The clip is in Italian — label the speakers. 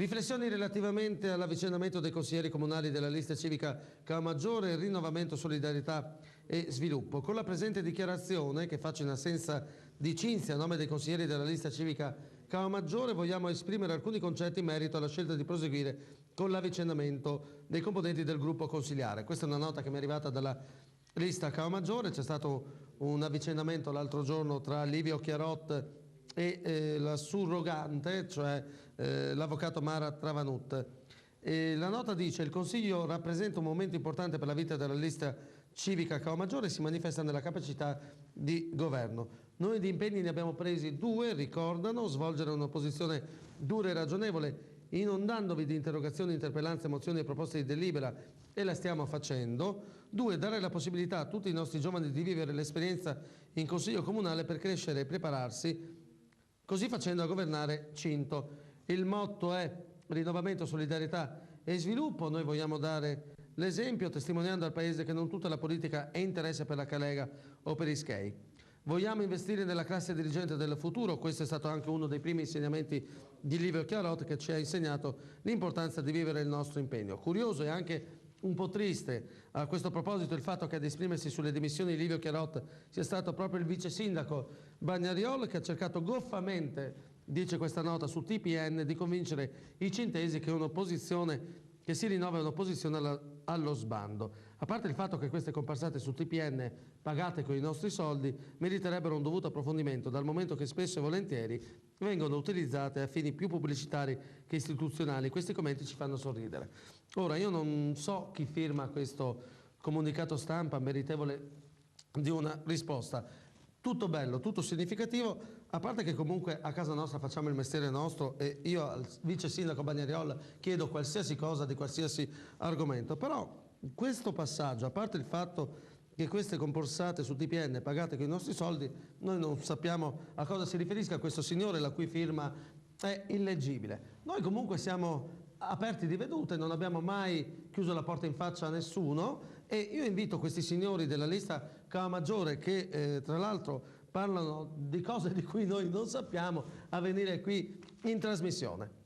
Speaker 1: Riflessioni relativamente all'avvicinamento dei consiglieri comunali della lista civica Caomaggiore, Rinnovamento, Solidarietà e Sviluppo. Con la presente dichiarazione, che faccio in assenza di Cinzia a nome dei consiglieri della lista civica Caomaggiore, vogliamo esprimere alcuni concetti in merito alla scelta di proseguire con l'avvicinamento dei componenti del gruppo consigliare. Questa è una nota che mi è arrivata dalla lista Caomaggiore. C'è stato un avvicinamento l'altro giorno tra Livio Chiarot e la surrogante, cioè l'avvocato Mara Travanut. La nota dice: il Consiglio rappresenta un momento importante per la vita della lista civica Caomaggiore e si manifesta nella capacità di governo. Noi di impegni ne abbiamo presi 2, ricordano: svolgere un'opposizione dura e ragionevole, inondandovi di interrogazioni, interpellanze, mozioni e proposte di delibera, e la stiamo facendo. 2, dare la possibilità a tutti i nostri giovani di vivere l'esperienza in Consiglio Comunale per crescere e prepararsi, così facendo a governare Cinto. Il motto è rinnovamento, solidarietà e sviluppo. Noi vogliamo dare l'esempio testimoniando al Paese che non tutta la politica è interesse per la Calega o per i Schei. Vogliamo investire nella classe dirigente del futuro. Questo è stato anche uno dei primi insegnamenti di Livio Chiarot, che ci ha insegnato l'importanza di vivere il nostro impegno. Curioso e anche un po' triste a questo proposito il fatto che ad esprimersi sulle dimissioni di Livio Chiarot sia stato proprio il vice sindaco Bagnariol, che ha cercato goffamente, dice questa nota su TPN, di convincere i cintesi che un'opposizione che si rinnova è un'opposizione allo sbando. A parte il fatto che queste comparsate su TPN, pagate con i nostri soldi, meriterebbero un dovuto approfondimento, dal momento che spesso e volentieri vengono utilizzate a fini più pubblicitari che istituzionali. Questi commenti ci fanno sorridere. Ora, io non so chi firma questo comunicato stampa meritevole di una risposta. Tutto bello, tutto significativo, a parte che comunque a casa nostra facciamo il mestiere nostro e io al vice sindaco Bagnariol chiedo qualsiasi cosa di qualsiasi argomento. Però questo passaggio, a parte il fatto che queste comparsate su TPN pagate con i nostri soldi, noi non sappiamo a cosa si riferisca questo signore, la cui firma è illeggibile. Noi comunque siamo aperti di vedute, non abbiamo mai chiuso la porta in faccia a nessuno, e io invito questi signori della lista Caomaggiore, che tra l'altro parlano di cose di cui noi non sappiamo, a venire qui in trasmissione.